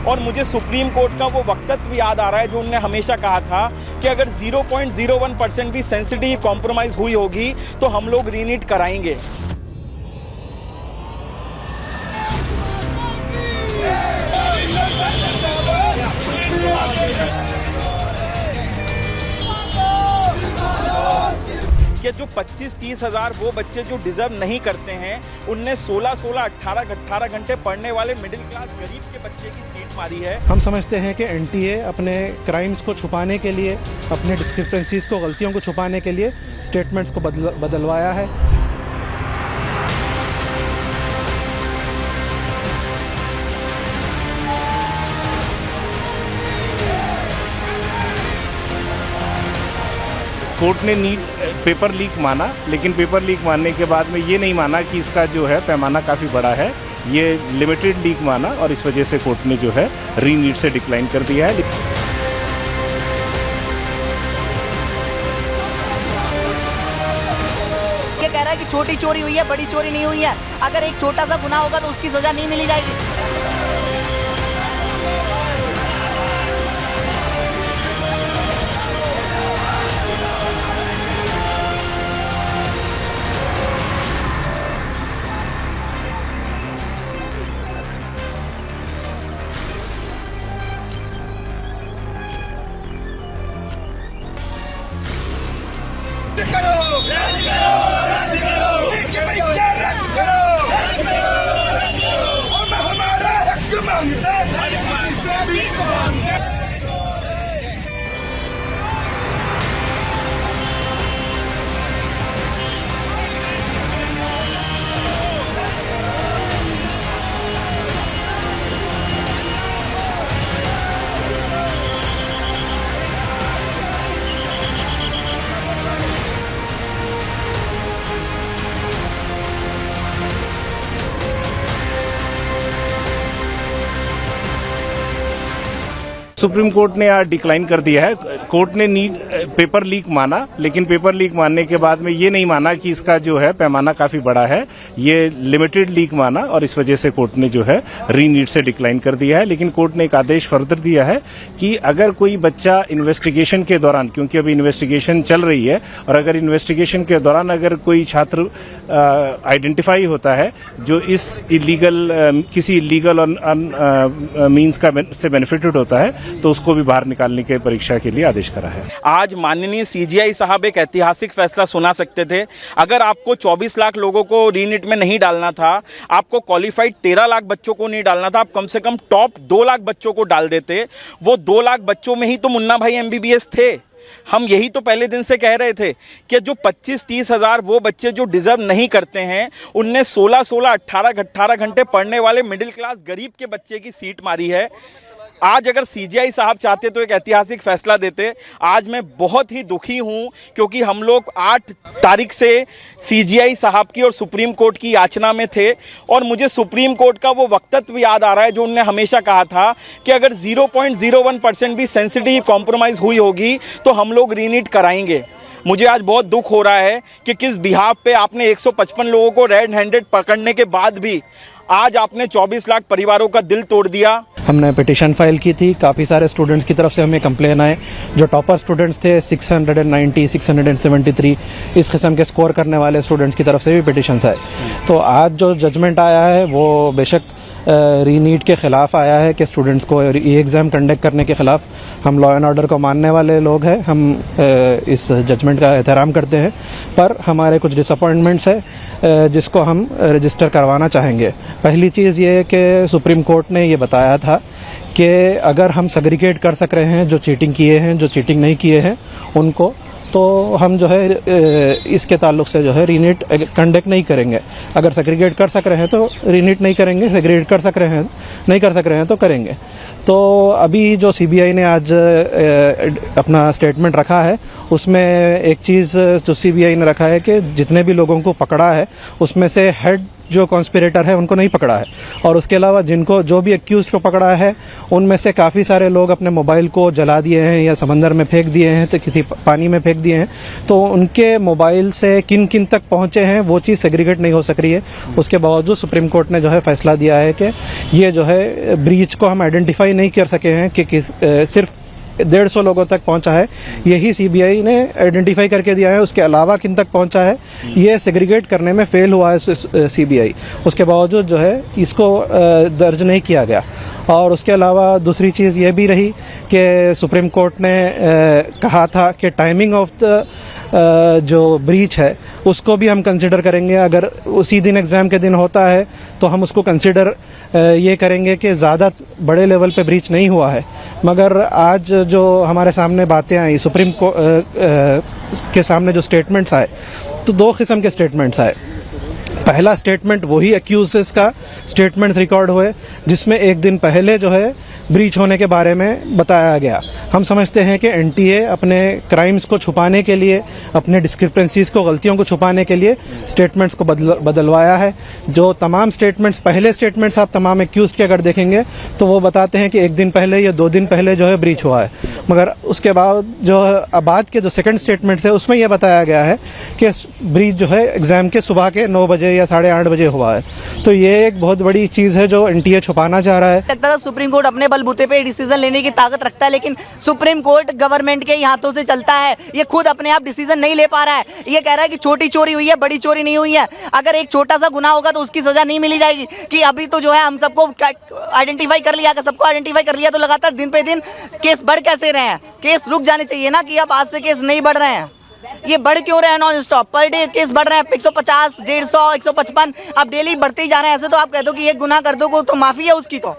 और मुझे supreme court का वो वक्तव्य याद आ रहा है जो उन्होंने हमेशा कहा था कि अगर 0.01% भी सेंसिटिव कॉम्प्रोमाइज़ हुई होगी तो हम लोग रीनीट कराएंगे। कि जो 25-30 हज़ार वो बच्चे जो डिज़र्व नहीं करते हैं, उनने 16-16, 18 घंटे पढ़ने वाले मिडिल क्लास गरीब के बच्चे की सीट मारी है। हम समझते हैं कि एनटीए अपने क्राइम्स को छुपाने के लिए, अपने डिस्क्रिपेंसीज को, गलतियों को छुपाने के लिए स्टेटमेंट्स को बदलवाया है। कोर्ट ने नीट पेपर लीक माना, लेकिन पेपर लीक मानने के बाद में ये नहीं माना कि इसका जो है पैमाना काफ़ी बड़ा है। ये लिमिटेड लीक माना और इस वजह से कोर्ट ने जो है री नीट से डिक्लाइन कर दिया है। ये कह रहा है कि छोटी चोरी हुई है, बड़ी चोरी नहीं हुई है। अगर एक छोटा सा गुनाह होगा तो उसकी सजा नहीं मिली जाएगी। सुप्रीम कोर्ट ने आज डिक्लाइन कर दिया है। कोर्ट ने नीट पेपर लीक माना, लेकिन पेपर लीक मानने के बाद में ये नहीं माना कि इसका जो है पैमाना काफ़ी बड़ा है। ये लिमिटेड लीक माना और इस वजह से कोर्ट ने जो है री नीट से डिक्लाइन कर दिया है। लेकिन कोर्ट ने एक आदेश फर्दर दिया है कि अगर कोई बच्चा इन्वेस्टिगेशन के दौरान, क्योंकि अभी इन्वेस्टिगेशन चल रही है, और अगर इन्वेस्टिगेशन के दौरान अगर कोई छात्र आइडेंटिफाई होता है जो इस किसी इलीगल और मीन्स का से बेनिफिटेड होता है, तो उसको भी बाहर निकालने के परीक्षा के लिए आदेश करा है। आज माननीय सीजीआई साहब एक ऐतिहासिक फैसला सुना सकते थे। अगर आपको 24 लाख लोगों को रीनीट में नहीं डालना था, आपको क्वालिफाइड 13 लाख बच्चों को नहीं डालना था, आप कम से कम टॉप 2 लाख बच्चों को डाल देते। वो 2 लाख बच्चों में ही तो मुन्ना भाई MBBS थे। हम यही तो पहले दिन से कह रहे थे कि जो 25-30 हज़ार वो बच्चे जो डिज़र्व नहीं करते हैं, उनने 16-16, 18 घंटे पढ़ने वाले मिडिल क्लास गरीब के बच्चे की सीट मारी है। आज अगर सीजीआई साहब चाहते तो एक ऐतिहासिक फैसला देते। आज मैं बहुत ही दुखी हूं क्योंकि हम लोग 8 तारीख से सीजीआई साहब की और सुप्रीम कोर्ट की याचना में थे, और मुझे सुप्रीम कोर्ट का वो वक्तव्य याद आ रहा है जो उन्होंने हमेशा कहा था कि अगर 0.01% भी सेंसिटिव कॉम्प्रोमाइज़ हुई होगी तो हम लोग रीनीट कराएंगे। मुझे आज बहुत दुख हो रहा है कि किस बिहाफ पे आपने 155 लोगों को रेड हैंडेड पकड़ने के बाद भी आज आपने 24 लाख परिवारों का दिल तोड़ दिया। हमने पिटीशन फाइल की थी। काफ़ी सारे स्टूडेंट्स की तरफ से हमें कंप्लेन आए। जो टॉपर स्टूडेंट्स थे 690, 673 इस किस्म के स्कोर करने वाले स्टूडेंट्स की तरफ से भी पिटीशंस आए। तो आज जो जजमेंट आया है वो बेशक रीनीट के ख़िलाफ़ आया है कि स्टूडेंट्स को ई एग्ज़ाम कंडक्ट करने के ख़िलाफ़। हम लॉ एंड ऑर्डर को मानने वाले लोग हैं, हम इस जजमेंट का एहतराम करते हैं, पर हमारे कुछ डिसअपॉइंटमेंट्स है जिसको हम रजिस्टर करवाना चाहेंगे। पहली चीज़ ये है कि सुप्रीम कोर्ट ने ये बताया था कि अगर हम सेग्रीगेट कर सक रहे हैं जो चीटिंग किए हैं, जो चीटिंग नहीं किए हैं उनको, तो हम जो है इसके ताल्लुक से जो है रीनीट कंडक्ट नहीं करेंगे। अगर सेग्रीगेट कर सक रहे हैं तो रीनीट नहीं करेंगे, सेग्रीगेट कर सक रहे हैं नहीं कर सक रहे हैं तो करेंगे। तो अभी जो सीबीआई ने आज अपना स्टेटमेंट रखा है उसमें एक चीज़ जो सीबीआई ने रखा है कि जितने भी लोगों को पकड़ा है उसमें से हेड जो कॉन्स्पिरेटर है उनको नहीं पकड़ा है। और उसके अलावा जिनको जो भी एक्यूज को पकड़ा है उनमें से काफ़ी सारे लोग अपने मोबाइल को जला दिए हैं या समंदर में फेंक दिए हैं, तो किसी पानी में फेंक दिए हैं। तो उनके मोबाइल से किन किन तक पहुंचे हैं वो चीज़ सेग्रीगेट नहीं हो सक रही है। उसके बावजूद सुप्रीम कोर्ट ने जो है फैसला दिया है कि ये जो है ब्रीच को हम आइडेंटिफाई नहीं कर सके हैं कि सिर्फ 150 लोगों तक पहुंचा है, यही सीबीआई ने आइडेंटिफाई करके दिया है। उसके अलावा किन तक पहुंचा है ये सेग्रीगेट करने में फेल हुआ है सीबीआई। उसके बावजूद जो है इसको दर्ज नहीं किया गया। और उसके अलावा दूसरी चीज़ ये भी रही कि सुप्रीम कोर्ट ने कहा था कि टाइमिंग ऑफ द जो ब्रीच है उसको भी हम कंसिडर करेंगे। अगर उसी दिन एग्ज़ाम के दिन होता है तो हम उसको कंसिडर ये करेंगे कि ज़्यादा बड़े लेवल पे ब्रीच नहीं हुआ है। मगर आज जो हमारे सामने बातें आई, सुप्रीम कोर्ट के सामने जो स्टेटमेंट्स आए, तो दो किस्म के स्टेटमेंट्स आए। पहला स्टेटमेंट वही एक्यूजेस का स्टेटमेंट रिकॉर्ड हुए जिसमें एक दिन पहले जो है ब्रीच होने के बारे में बताया गया। हम समझते हैं कि एनटीए अपने क्राइम्स को छुपाने के लिए, अपने डिस्क्रिपेंसीज को, गलतियों को छुपाने के लिए स्टेटमेंट्स को बदलवाया है। जो तमाम स्टेटमेंट्स, पहले स्टेटमेंट्स आप तमाम एक्यूज के अगर देखेंगे तो वो बताते हैं कि एक दिन पहले या 2 दिन पहले जो है ब्रीच हुआ है। मगर उसके बाद जो बाद के जो सेकंड स्टेटमेंट्स है उसमें यह बताया गया है कि ब्रीच जो है एग्ज़ाम के सुबह के 9 बजे या 8:30 बजे हुआ है। तो ये एक बहुत बड़ी चीज़ है जो एनटीए छुपाना चाह रहा है। लगता था सुप्रीम कोर्ट अपने बलबूते पे डिसीजन लेने की ताकत रखता है, लेकिन सुप्रीम कोर्ट गवर्नमेंट के हाथों से चलता है। ये खुद अपने आप डिसीजन नहीं ले पा रहा है। ये कह रहा है कि छोटी चोरी हुई है, बड़ी चोरी नहीं हुई है। अगर एक छोटा सा गुनाह होगा तो उसकी सजा नहीं मिली जाएगी। कि अभी तो जो है हम सबको आइडेंटिफाई कर लिया, अगर सबको आइडेंटिफाई कर लिया तो लगातार दिन पे दिन केस बढ़ कैसे रहे हैं? केस रुक जाने चाहिए ना कि अब आज से केस नहीं बढ़ रहे हैं। ये बढ़ क्यों रहे हैं non stop? Per day case बढ़ रहे हैं, 150, 150, 155, अब डेली बढ़ते ही जा रहे हैं। ऐसे तो आप कह दो कि एक गुनाह कर दो तो माफी है उसकी तो।